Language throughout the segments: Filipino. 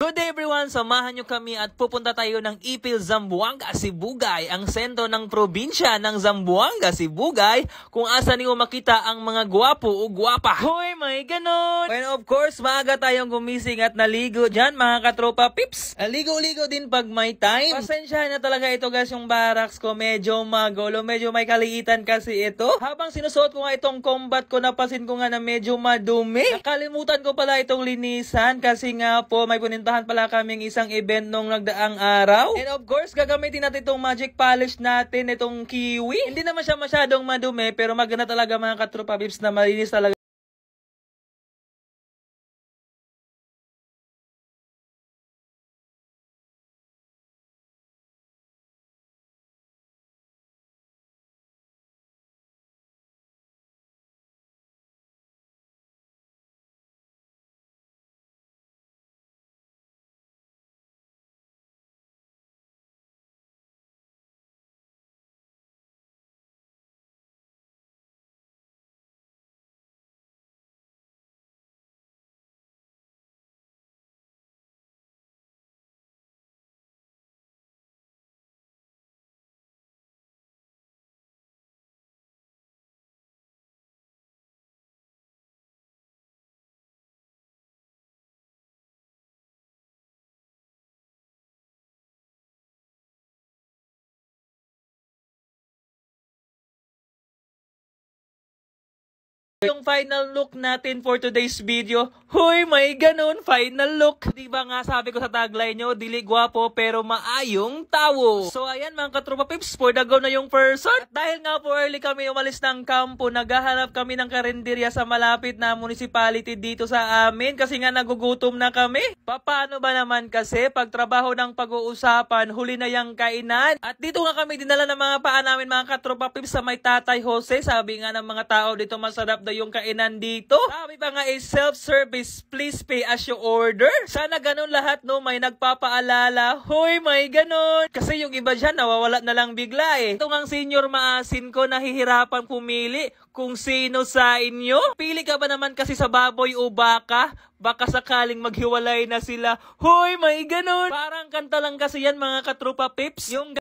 Good day everyone! Samahan nyo kami at pupunta tayo ng Ipil, Zamboanga, Sibugay, ang sentro ng probinsya ng Zamboanga, Sibugay, kung asan niyo makita ang mga gwapo o gwapa. Hoy, may ganon! And of course, maaga tayong gumising at naligo dyan, mga katropa pips. Ligo-ligo din pag may time. Pasensya na talaga ito guys, yung barracks ko medyo magulo, medyo may kaliitan kasi ito. Habang sinusuot ko nga itong combat ko, napasin ko nga na medyo madumi. Nakalimutan ko pala itong linisan kasi nga po may punintahan pala kaming isang event nung nagdaang araw. And of course, gagamitin natin itong magic polish natin, itong kiwi. Hindi naman siya masyadong madumi, pero maganda talaga mga katropa pips na malinis talaga. Yung final look natin for today's video. Hoy, may ganun, final look. Diba nga sabi ko sa tagline nyo, dili gwapo pero maayong tao. So ayan mga katropa pips, for the go na yung person. At dahil nga po early kami umalis ng kampo, naghahanap kami ng karinderya sa malapit na municipality dito sa amin kasi nga nagugutom na kami. Paano ba naman kasi pag trabaho ng pag-uusapan, huli na yung kainan. At dito nga kami dinala ng mga paa namin mga katropa pips sa may Tatay Jose. Sabi nga ng mga tao dito masarap daw yung kainan dito. Sabi pa nga is self-service, please pay as you order. Sana ganun lahat no, may nagpapaalala. Hoy, may ganun. Kasi yung iba dyan nawawala na lang bigla eh. Ito ngang senior maasin ko, nahihirapan pumili kung sino sa inyo. Pili ka ba naman kasi sa baboy o baka? Baka sakaling maghiwalay na sila. Hoy, may ganun. Parang kanta lang kasi yan mga katropa pips. Yung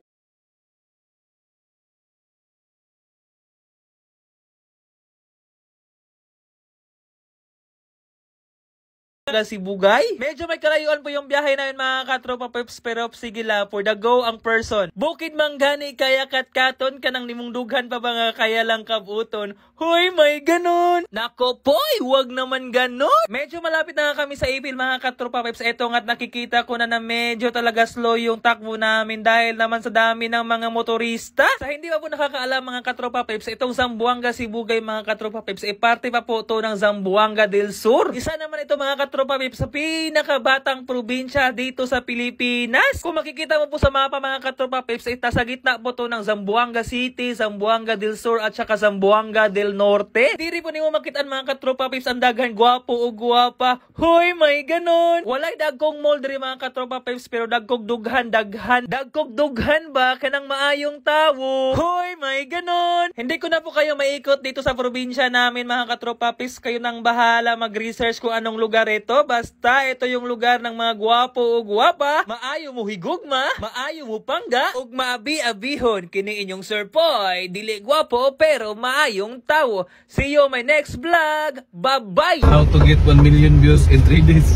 Sibugay. Medyo may kalayuan po yung biyahe namin mga katropa pips, pero sige lang, for the go ang person. Bukid manggani kaya katkaton, kanang nimungdugan pa ba nga kaya lang kabuton. Hoy, may ganon. Nako poy, wag naman ganon. Medyo malapit na kami sa Ipil mga katropa pips. Eto nga't nakikita ko na medyo talaga slow yung takbo namin dahil naman sa dami ng mga motorista. Sa hindi pa po nakakaalam mga katropa pips, itong Zamboanga Sibugay mga katropa pips, parte pa po to ng Zamboanga del Sur. Isa naman ito mga katropa pips sa pinakabatang probinsya dito sa Pilipinas. Kung makikita mo po sa mapa mga katropa pips, sa gitna po to ng Zamboanga City, Zamboanga del Sur at saka Zamboanga del Norte. Diri po niyo makitaan mga katropa pips ang daghan gwapo o gwapa. Hoy, may ganon. Walay dagkong mall diri mga katropa pips, pero dagkog dughan. Dagkog dughan ba kanang maayong tawo? Hoy, may ganon. Hindi ko na po kayo maikot dito sa probinsya namin mga katropa pips. Kayo nang bahala mag-research kung anong lugar ito. Basta ito yung lugar ng mga gwapo o gwapa. Maayo mo higugma, maayo mo pangga, ug maabi-abihon kini inyong Sir Poy. Dili gwapo pero maayong tao. See you on my next vlog. Bye-bye! How to get 1 million views in 3 days.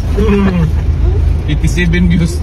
87 views.